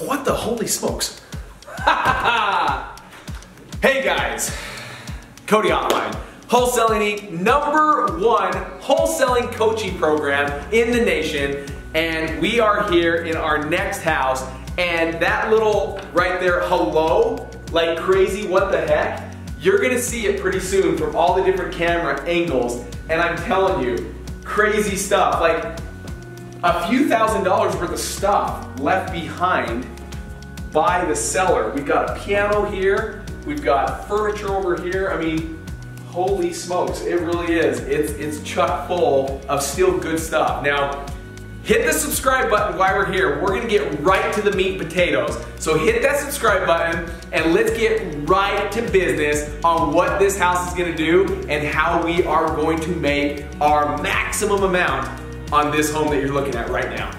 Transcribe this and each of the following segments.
What the holy smokes? Hey guys, Cody Hofhine, Wholesaling Inc. #1 wholesaling coaching program in the nation, and we are here in our next house, and that little right there, hello, like crazy, what the heck? You're gonna see it pretty soon from all the different camera angles, and I'm telling you, crazy stuff, like a few $1,000s worth of stuff left behind by the seller. We've got a piano here, we've got furniture over here. I mean, holy smokes, it really is. It's chock full of still good stuff. Now, hit the subscribe button while we're here. We're gonna get right to the meat and potatoes. So hit that subscribe button and let's get right to business on what this house is gonna do and how we are going to make our maximum amount on this home that you're looking at right now.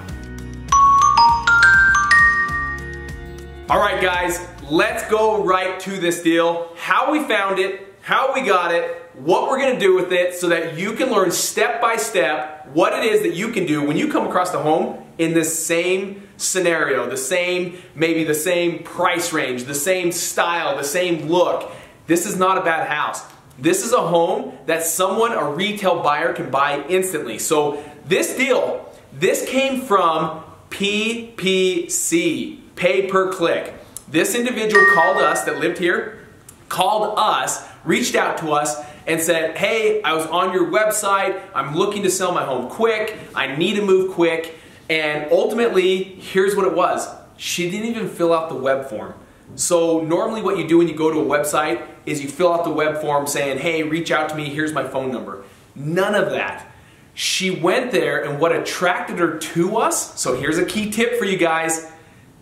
All right guys, let's go right to this deal. How we found it, how we got it, what we're gonna do with it so that you can learn step by step what it is that you can do when you come across the home in this same scenario, maybe the same price range, the same style, the same look. This is not a bad house. This is a home that a retail buyer can buy instantly. So this deal, this came from PPC, pay per click. This individual called us that lived here, called us, reached out to us and said, hey, I was on your website, I'm looking to sell my home quick, I need to move quick, and ultimately, here's what it was. She didn't even fill out the web form. So normally what you do when you go to a website is you fill out the web form saying, hey, reach out to me, here's my phone number. None of that. She went there, and what attracted her to us, so here's a key tip for you guys,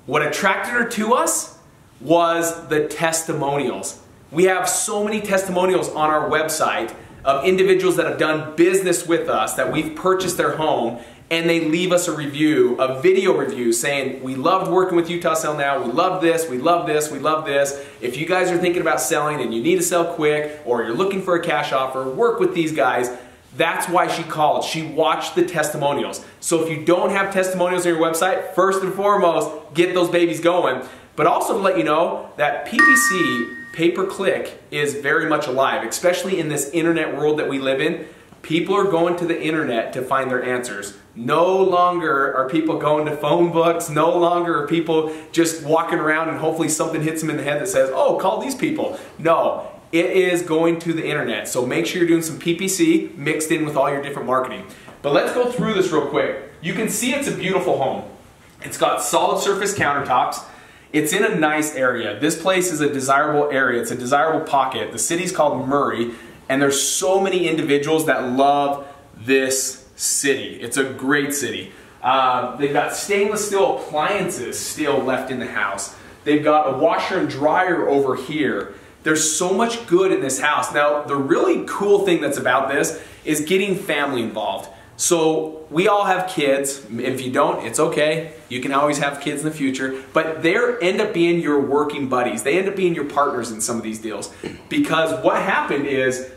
what attracted her to us was the testimonials. We have so many testimonials on our website of individuals that have done business with us, that we've purchased their home, and they leave us a review, a video review saying, we loved working with Utah Sell Now, we love this, we love this, we love this. If you guys are thinking about selling and you need to sell quick, or you're looking for a cash offer, work with these guys. That's why she called. She watched the testimonials. So if you don't have testimonials on your website, first and foremost, get those babies going. But also to let you know that PPC, pay-per-click, is very much alive, especially in this internet world that we live in. People are going to the internet to find their answers. No longer are people going to phone books. No longer are people just walking around and hopefully something hits them in the head that says, oh, call these people. No, it is going to the internet. So make sure you're doing some PPC mixed in with all your different marketing. But let's go through this real quick. You can see it's a beautiful home. It's got solid surface countertops. It's in a nice area. This place is a desirable area. It's a desirable pocket. The city's called Murray, and there's so many individuals that love this city. It's a great city. They've got stainless steel appliances still left in the house. They've got a washer and dryer over here. There's so much good in this house. Now, the really cool thing that's about this is getting family involved. So we all have kids. If you don't, it's okay. You can always have kids in the future. But they end up being your working buddies. They end up being your partners in some of these deals. Because what happened is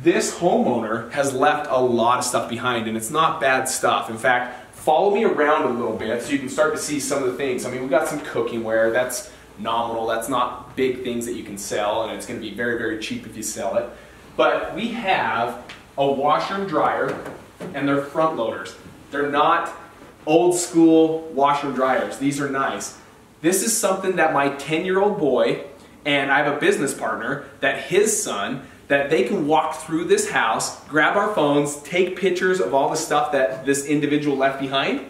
this homeowner has left a lot of stuff behind, and it's not bad stuff. In fact, follow me around a little bit so you can start to see some of the things. I mean, we've got some cooking ware. That's nominal. That's not big things that you can sell, and it's going to be very, very cheap if you sell it. But we have a washer and dryer, and they're front loaders. They're not old school washer and dryers. These are nice. This is something that my 10-year-old boy, and I have a business partner, that his son, that they can walk through this house, grab our phones, take pictures of all the stuff that this individual left behind,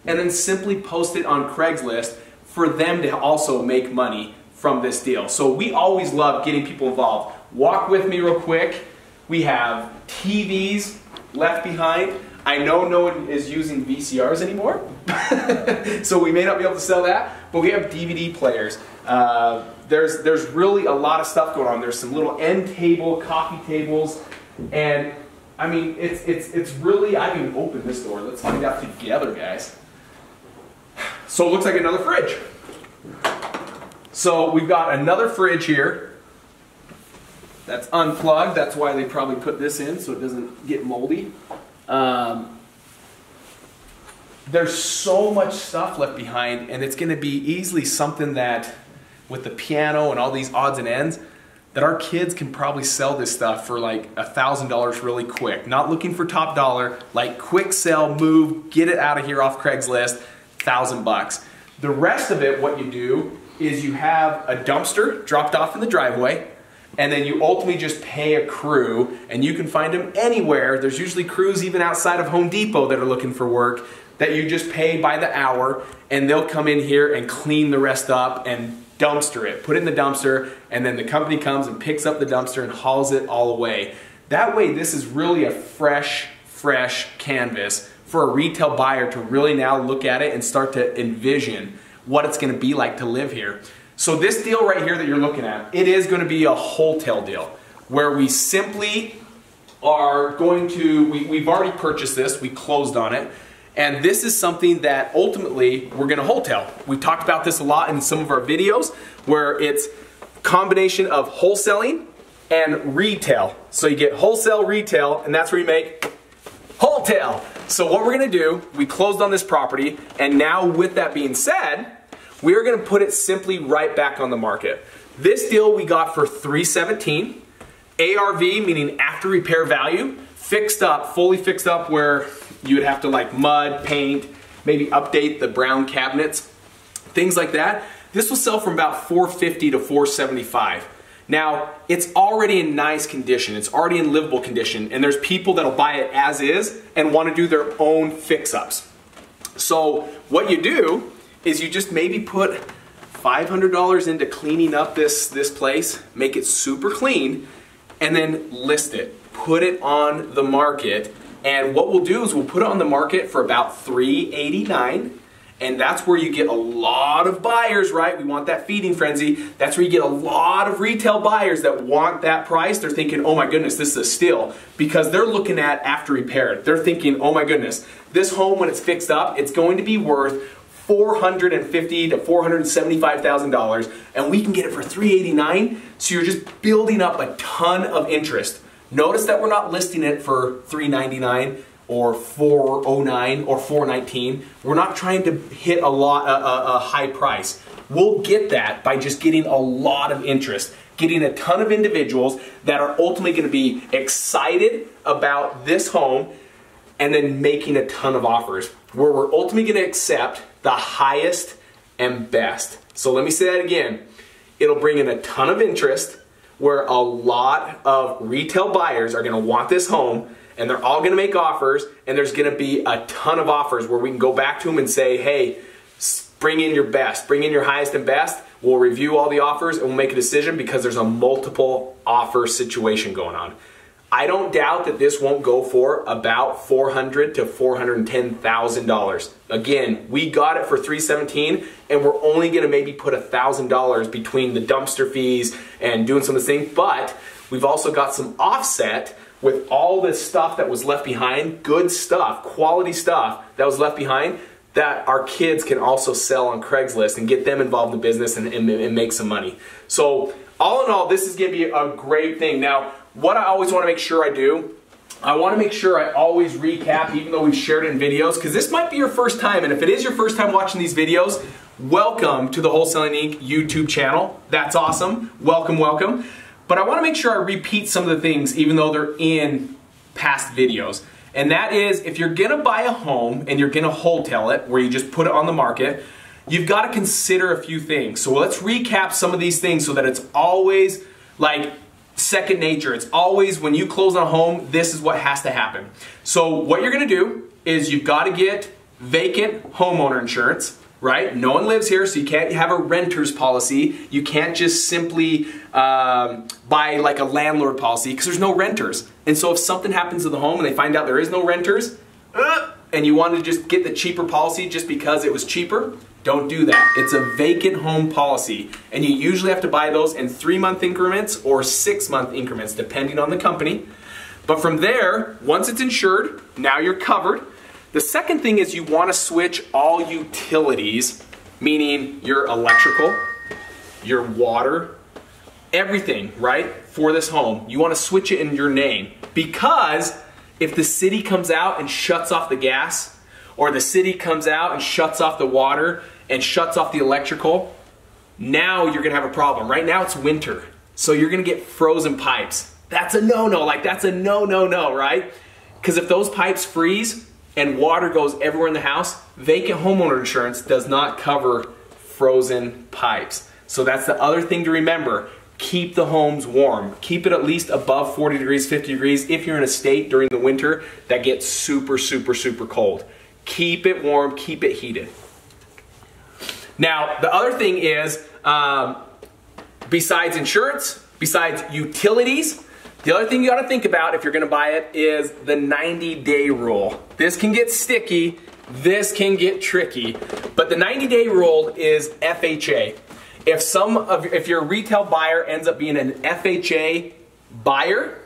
and then simply post it on Craigslist for them to also make money from this deal. So we always love getting people involved. Walk with me real quick. We have TVs left behind. I know no one is using VCRs anymore, so we may not be able to sell that, but we have DVD players. There's really a lot of stuff going on. There's some little end table, coffee tables, and I mean, it's really, I can open this door. Let's find out together, guys. So it looks like another fridge. So we've got another fridge here that's unplugged. That's why they probably put this in so it doesn't get moldy. there's so much stuff left behind, and it's going to be easily something that, with the piano and all these odds and ends, that our kids can probably sell this stuff for like $1,000 really quick. Not looking for top dollar, like quick sell, move, get it out of here off Craigslist, $1,000. The rest of it, what you do is you have a dumpster dropped off in the driveway, and then you ultimately just pay a crew, and you can find them anywhere. There's usually crews even outside of Home Depot that are looking for work that you just pay by the hour, and they'll come in here and clean the rest up and dumpster it, put it in the dumpster, and then the company comes and picks up the dumpster and hauls it all away. That way, this is really a fresh canvas for a retail buyer to really now look at it and start to envision what it's going to be like to live here. So this deal right here that you're looking at, it is going to be a wholetail deal where we simply are going to, we've already purchased this, we closed on it, and this is something that ultimately we're going to wholetail. We've talked about this a lot in some of our videos where it's a combination of wholesaling and retail. So you get wholesale, retail, and that's where you make wholetail. So what we're going to do, we closed on this property, and now with that being said, we are going to put it simply right back on the market. This deal we got for $317, ARV, meaning after repair value, fixed up, fully fixed up, where you would have to like mud, paint, maybe update the brown cabinets, things like that. This will sell from about $450 to $475. Now, it's already in nice condition. It's already in livable condition, and there's people that'll buy it as is and want to do their own fix-ups. So what you do is you just maybe put $500 into cleaning up this place, make it super clean, and then list it. Put it on the market, and what we'll do is we'll put it on the market for about $389, and that's where you get a lot of buyers, right? We want that feeding frenzy. That's where you get a lot of retail buyers that want that price. They're thinking, oh my goodness, this is a steal, because they're looking at after repaired. They're thinking, oh my goodness, this home when it's fixed up, it's going to be worth $450,000 to $475,000, and we can get it for $389. So you're just building up a ton of interest. Notice that we're not listing it for $399 or $409 or $419. We're not trying to hit a high price. We'll get that by just getting a lot of interest, getting a ton of individuals that are ultimately going to be excited about this home, and then making a ton of offers where we're ultimately going to accept the highest and best. So let me say that again. It'll bring in a ton of interest where a lot of retail buyers are going to want this home, and they're all going to make offers, and there's going to be a ton of offers where we can go back to them and say, hey, bring in your best, bring in your highest and best. We'll review all the offers and we'll make a decision because there's a multiple offer situation going on. I don't doubt that this won't go for about $400,000 to $410,000. Again, we got it for $317, and we're only going to maybe put $1,000 between the dumpster fees and doing some of the things. But we've also got some offset with all this stuff that was left behind, good stuff, quality stuff that was left behind, that our kids can also sell on Craigslist and get them involved in the business and make some money. So all in all, this is going to be a great thing. Now, what I always want to make sure I do, I want to make sure I always recap, even though we've shared it in videos, because this might be your first time, and if it is your first time watching these videos, welcome to the Wholesaling Inc. YouTube channel. That's awesome. Welcome, welcome. But I want to make sure I repeat some of the things, even though they're in past videos. And that is, if you're going to buy a home and you're going to wholetail it, where you just put it on the market, you've got to consider a few things. So let's recap some of these things so that it's always like second nature. It's always when you close on a home, this is what has to happen. So what you're going to do is you've got to get vacant homeowner insurance, right? No one lives here, so you can't have a renter's policy. You can't just simply buy like a landlord policy because there's no renters. And so if something happens to the home and they find out there is no renters, and you want to just get the cheaper policy just because it was cheaper, don't do that. It's a vacant home policy, and you usually have to buy those in 3-month increments or 6-month increments, depending on the company. But from there, once it's insured, now you're covered. The second thing is you want to switch all utilities, meaning your electrical, your water, everything, right, for this home. You want to switch it in your name, because if the city comes out and shuts off the gas, or the city comes out and shuts off the water and shuts off the electrical, now you're gonna have a problem. Right now it's winter, so you're gonna get frozen pipes. That's a no-no, like that's a no-no-no, right? Because if those pipes freeze and water goes everywhere in the house, vacant homeowner insurance does not cover frozen pipes. So that's the other thing to remember. Keep the homes warm. Keep it at least above 40 degrees, 50 degrees if you're in a state during the winter that gets super, super, super cold. Keep it warm, keep it heated. Now, the other thing is, besides insurance, besides utilities, the other thing you gotta think about if you're gonna buy it is the 90-day rule. This can get sticky, this can get tricky, but the 90-day rule is FHA. If your retail buyer ends up being an FHA buyer,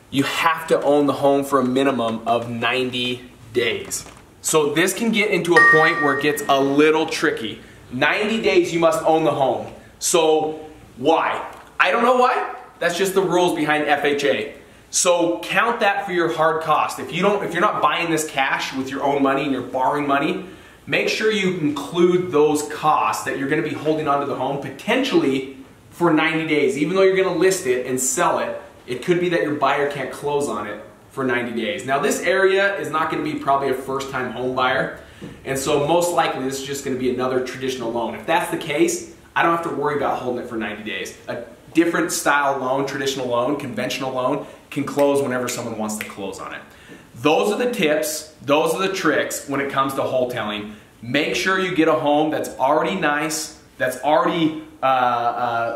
you have to own the home for a minimum of 90 days. So this can get into a point where it gets a little tricky. 90 days you must own the home. So why? I don't know why. That's just the rules behind FHA. So count that for your hard cost. If you're not buying this cash with your own money and you're borrowing money, make sure you include those costs that you're going to be holding onto the home potentially for 90 days. Even though you're going to list it and sell it, it could be that your buyer can't close on it for 90 days. Now this area is not going to be probably a first-time home buyer, and so most likely this is just going to be another traditional loan. If that's the case, I don't have to worry about holding it for 90 days. A different style loan, traditional loan, conventional loan, can close whenever someone wants to close on it. Those are the tips, those are the tricks when it comes to wholetailing. Make sure you get a home that's already nice, that's already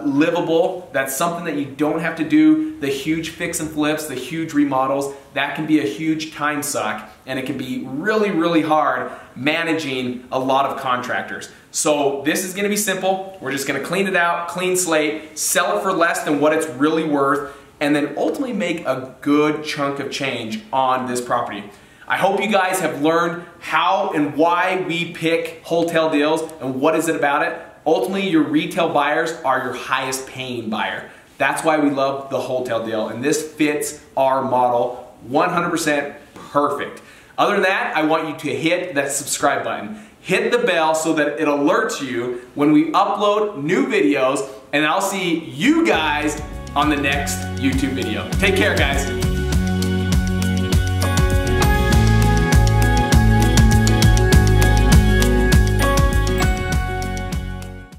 livable, that's something that you don't have to do the huge fix and flips, the huge remodels. That can be a huge time suck, and it can be really, really hard managing a lot of contractors. So this is gonna be simple. We're just gonna clean it out, clean slate, sell it for less than what it's really worth, and then ultimately make a good chunk of change on this property. I hope you guys have learned how and why we pick wholesale deals and what is it about it. Ultimately, your retail buyers are your highest paying buyer. That's why we love the wholesale deal, and this fits our model 100% perfect. Other than that, I want you to hit that subscribe button. Hit the bell so that it alerts you when we upload new videos, and I'll see you guys on the next YouTube video. Take care, guys.